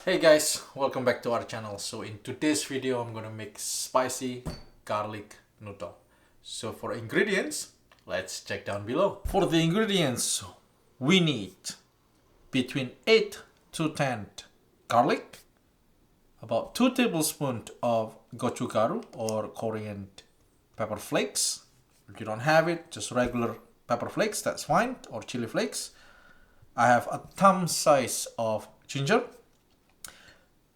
Hey guys, welcome back to our channel. So in today's video I'm gonna make spicy garlic noodle. So for ingredients, let's check down below. For the ingredients, we need between 8 to 10 garlic, about 2 tablespoons of gochugaru or Korean pepper flakes. If you don't have it, just regular pepper flakes, that's fine, or chili flakes. I have a thumb size of ginger.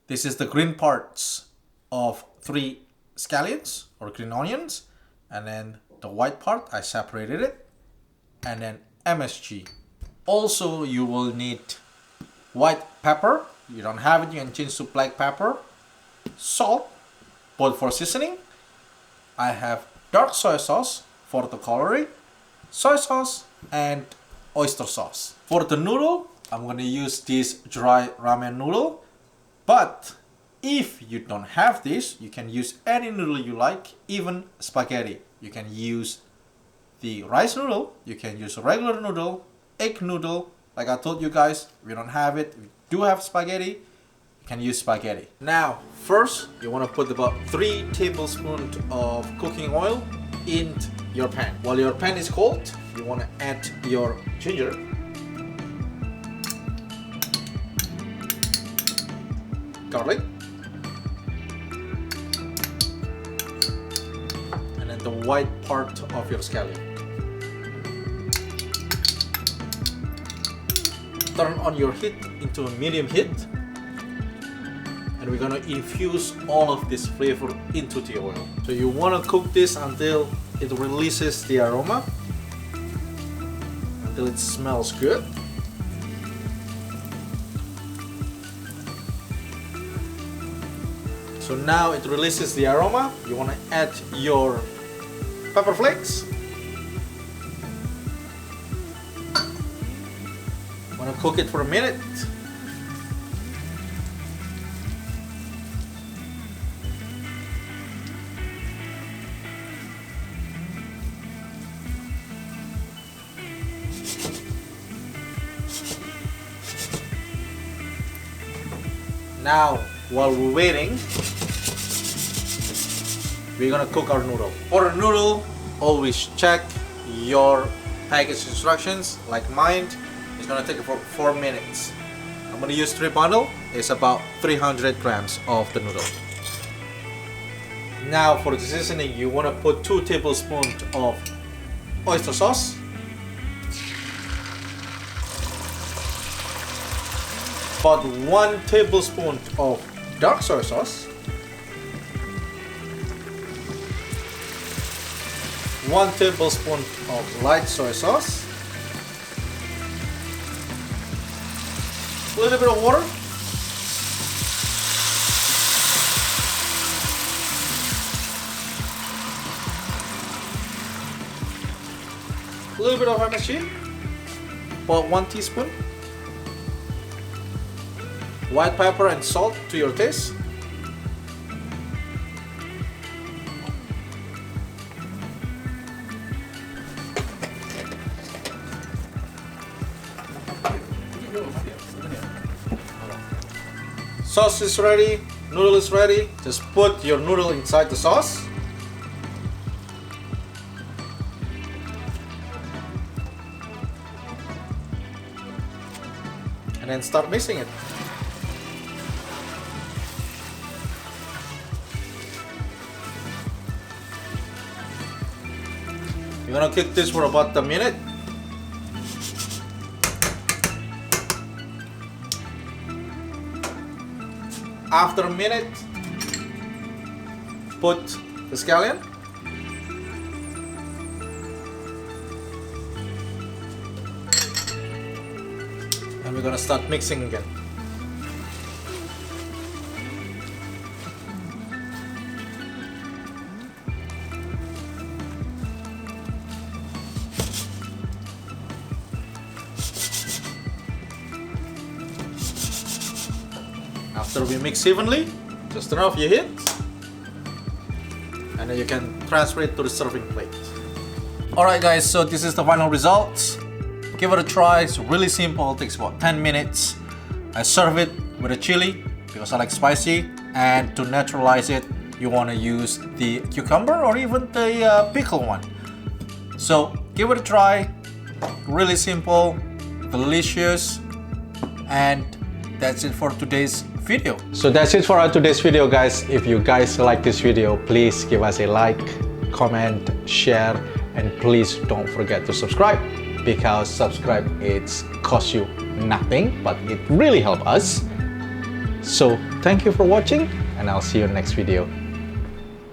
This is the green parts of 3 scallions or green onions, and then the white part I separated it, and then MSG. Also, you will need white pepper. If you don't have it, you can change to black pepper. Salt, both for seasoning. I have dark soy sauce for the coloring, soy sauce, and oyster sauce. For the noodle, I'm gonna use this dry ramen noodle. But if you don't have this, you can use any noodle you like, even spaghetti. You can use the rice noodle, you can use a regular noodle, egg noodle. Like I told you guys, if you don't have it, if you do have spaghetti, you can use spaghetti. Now, first, you want to put about 3 tablespoons of cooking oil in your pan. While your pan is cold, you want to add your ginger. Garlic, and then the white part of your scallion. Turn on your heat into a medium heat, and we're gonna infuse all of this flavor into the oil. So you want to cook this until it releases the aroma, until it smells good. So now it releases the aroma. You want to add your pepper flakes. Want to cook it for a minute. Now, while we're waiting, we're gonna cook our noodle. For a noodle, always check your package instructions. Like mine, it's gonna take for 4 minutes. I'm gonna use 3 bundle. It's about 300 grams of the noodle. Now for the seasoning, you wanna put 2 tablespoons of oyster sauce. About 1 tablespoon of dark soy sauce, 1 tablespoon of light soy sauce, a little bit of water, a little bit of MSG, about 1 teaspoon, white pepper and salt to your taste. Sauce is ready, noodle is ready. Just put your noodle inside the sauce. And then start mixing it. You're gonna cook this for about a minute. After a minute, put the scallion. And we're gonna start mixing again. After we mix evenly, just turn off your heat, and then you can transfer it to the serving plate. Alright guys, so this is the final result. Give it a try, it's really simple, it takes about 10 minutes. I serve it with a chili because I like spicy, and to neutralize it, you want to use the cucumber or even the pickle one. So give it a try. Really simple, delicious, and that's it for today's video. So that's it for our today's video, guys. If you guys like this video, please give us a like, comment, share, and please don't forget to subscribe, because subscribe it's cost you nothing, but it really helps us. So thank you for watching, and I'll see you in the next video.